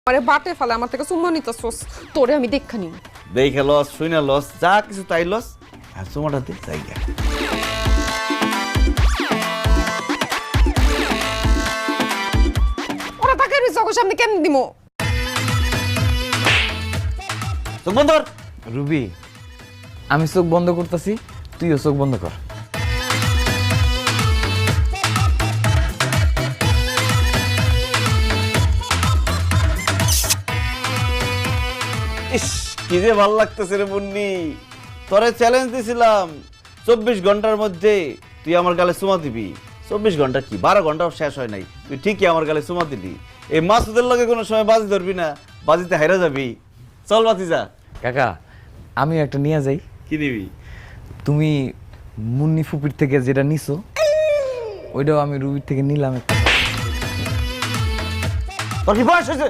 আরে বাটে ফেলে আমার থেকে চুম্মা নিতেছস তোরে আমি দেখা নিব দেখে লস শুনে লস যা কিছু তাই লস আর তোমাটা দে জায়গা ওরা তাকে চোখের সামনে কেন দিমো চোখ বন্ধ কর। রুবি আমি চোখ বন্ধ করতেছি তুইও চোখ বন্ধ কর ইস কি যে ভালো লাগতেছে রে মুন্নি তোরে চ্যালেঞ্জ দিছিলাম 24 ঘন্টার মধ্যে তুই আমার গালে চুমা দিবি 24 ঘন্টা কি 12 ঘন্টাও শেষ হয় নাই তুই ঠিকই আমার গালে চুমা দিলি এই মাসুদের লগে কোনো সময় বাজি ধরবি না বাজিতে হাইরা যাবি চল বাতি যা কাকা আমিও একটা নিয়ে যাই কি নিবি তুমি মুন্নি ফুপির থেকে যেটা নিছো ওইটাও আমি রুবির থেকে নিলাম একটা তোর কি বয়স হয়েছে